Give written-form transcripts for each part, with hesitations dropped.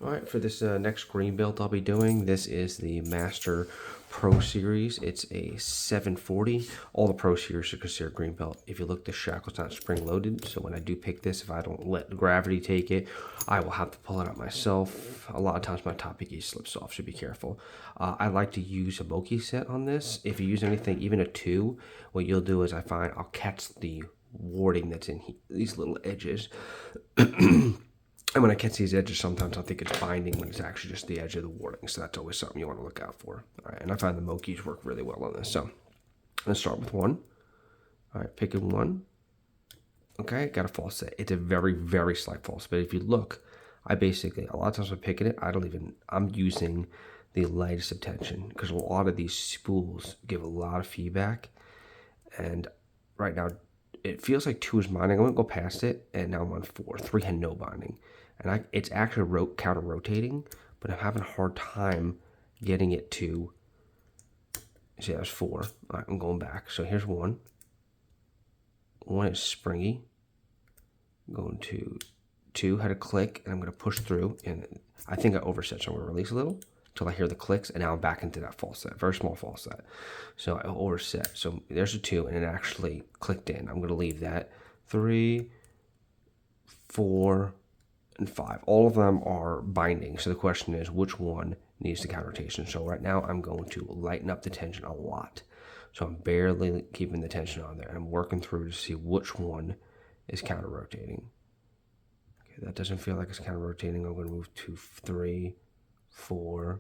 All right, for this next green belt I'll be doing, this is the Master Pro Series. It's a 740. All the Pro Series are considered green belt. If you look, the shackle's not spring loaded, so when I do pick this, if I don't let gravity take it, I will have to pull it out myself. A lot of times my top picky slips off, so be careful. I like to use a Moki set on this. If you use anything, even a 2, what you'll do is I'll catch the warding that's in these little edges. And when I catch these edges, sometimes I think it's binding when it's actually just the edge of the warding. So that's always something you want to look out for. All right, and I find the Mokis work really well on this. So let's start with 1. All right, picking 1. Okay, got a false set. It's a very, very slight false. But if you look, a lot of times I'm picking it, I'm using the lightest of tension because a lot of these spools give a lot of feedback. And right now, it feels like 2 is binding. I won't go past it, and now I'm on 4. 3 had no binding. And it's actually counter rotating, but I'm having a hard time getting it to. See, that was 4. All right, I'm going back. So here's 1. 1 is springy. I'm going to 2, had a click, and I'm going to push through. And I think I overset, so I'm going to release a little until I hear the clicks, and now I'm back into that false set, very small false set. So I overset. So there's a 2, and it actually clicked in. I'm going to leave that. 3, 4, and 5. All of them are binding. So the question is, which one needs the counter rotation? So right now I'm going to lighten up the tension a lot. So I'm barely keeping the tension on there. And I'm working through to see which one is counter rotating. Okay, that doesn't feel like it's counter rotating. I'm going to move to 3, 4,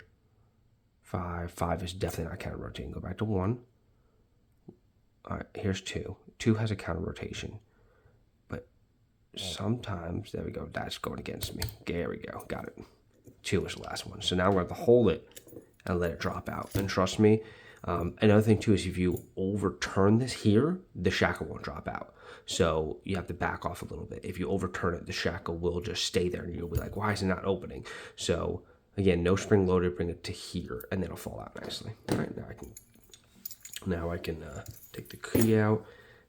5. 5 is definitely not counter rotating. Go back to 1. All right, here's 2. 2 has a counter rotation. Sometimes, there we go, that's going against me. There we go, got it. 2 is the last one. So now we're going to hold it and let it drop out. And trust me, another thing too is if you overturn this here, the shackle won't drop out. So you have to back off a little bit. If you overturn it, the shackle will just stay there and you'll be like, why is it not opening? So again, no spring loaded, bring it to here and then it'll fall out nicely. All right, now I can take the key out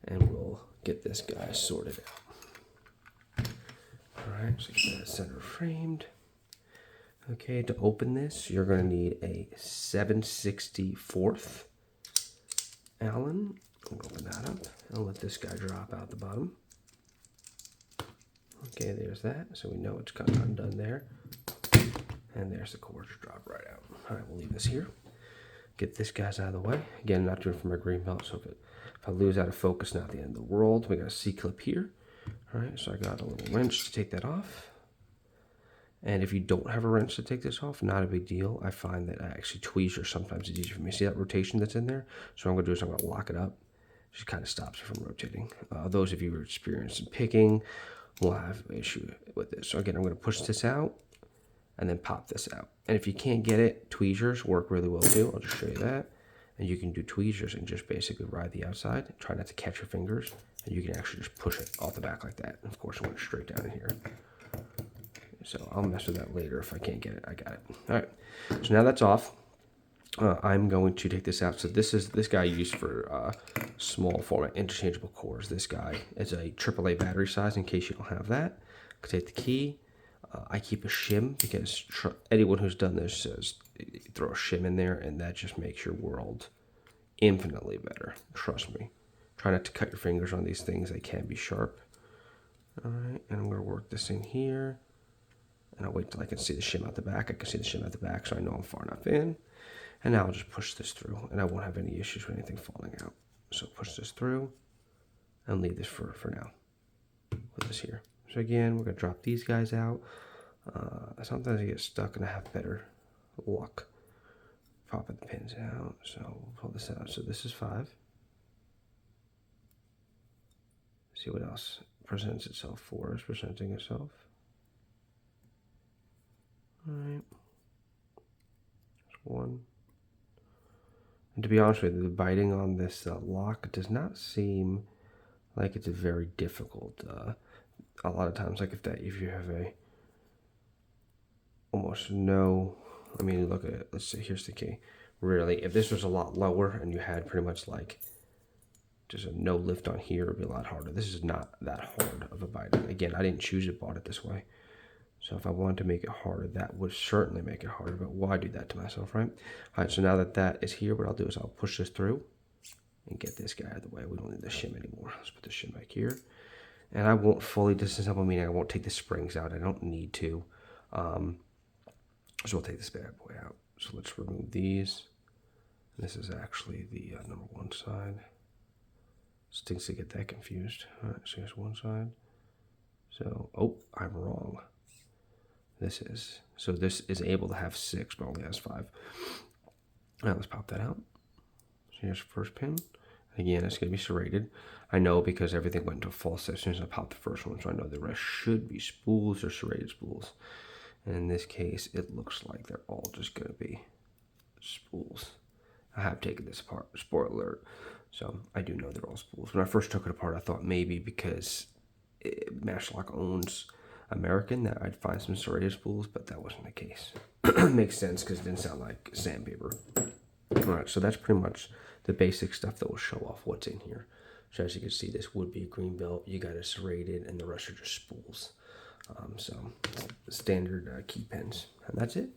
and we'll get this guy sorted out. Alright, so get that center framed. Okay, to open this, you're going to need a 7/64 Allen. I'll open that up. I'll let this guy drop out the bottom. Okay, there's that. So we know it's got undone there. And there's the cord to drop right out. Alright, we'll leave this here. Get this guy's out of the way. Again, not doing it for my green belt, so if I lose out of focus, not the end of the world. We got a C-clip here. All right, so I got a little wrench to take that off. And if you don't have a wrench to take this off, not a big deal. I find that actually tweezers sometimes it's easier for me. See that rotation that's in there? So what I'm going to do is I'm going to lock it up. It just kind of stops it from rotating. Those of you who are experienced in picking will have an issue with this. So again, I'm going to push this out and then pop this out. And if you can't get it, tweezers work really well too. I'll just show you that. And you can do tweezers and just basically ride the outside. Try not to catch your fingers. And you can actually just push it off the back like that. And of course, I went straight down in here. So I'll mess with that later if I can't get it. I got it. All right. So now that's off. I'm going to take this out. So this guy used for small format interchangeable cores. This guy is a AAA battery size in case you don't have that. Take the key. I keep a shim because anyone who's done this says throw a shim in there and that just makes your world infinitely better. Trust me. Try not to cut your fingers on these things. They can be sharp. All right, and I'm going to work this in here. And I'll wait till I can see the shim out the back. I can see the shim out the back, so I know I'm far enough in. And now I'll just push this through, and I won't have any issues with anything falling out. So push this through and leave this for now. Put this here. So again, we're going to drop these guys out. Sometimes I get stuck and I have better luck popping the pins out. So we'll pull this out. So this is 5. See what else presents itself. 4 is presenting itself. All right. There's 1. And to be honest with you, the biting on this lock does not seem like it's very difficult. A lot of times, like if you have a almost no, I mean, look at it. Let's see. Here's the key. Really, if this was a lot lower and you had pretty much like just a no lift on here, it'd be a lot harder. This is not that hard of a biting. Again, I didn't choose it, bought it this way. So if I wanted to make it harder, that would certainly make it harder, but why do that to myself, right? All right, so now that that is here, what I'll do is I'll push this through and get this guy out of the way. We don't need the shim anymore. Let's put the shim back here. And I won't fully disassemble, meaning I won't take the springs out. I don't need to. So we'll take this bad boy out. So let's remove these. This is actually the number one side. Stinks to get that confused. All right, so here's one side. So, oh, I'm wrong. This is able to have 6, but only has 5. All right, let's pop that out. So here's the first pin. Again, it's going to be serrated. I know because everything went into a false set as soon as I popped the first one, so I know the rest should be spools or serrated spools. And in this case, it looks like they're all just going to be spools. I have taken this apart, spoiler alert, so I do know they're all spools. When I first took it apart, I thought maybe because Masterlock owns American that I'd find some serrated spools, but that wasn't the case. Makes sense because it didn't sound like sandpaper. Alright, so that's pretty much the basic stuff that will show off what's in here. So as you can see, this would be a green belt. You got it serrated, and the rest are just spools. So standard key pins, and that's it.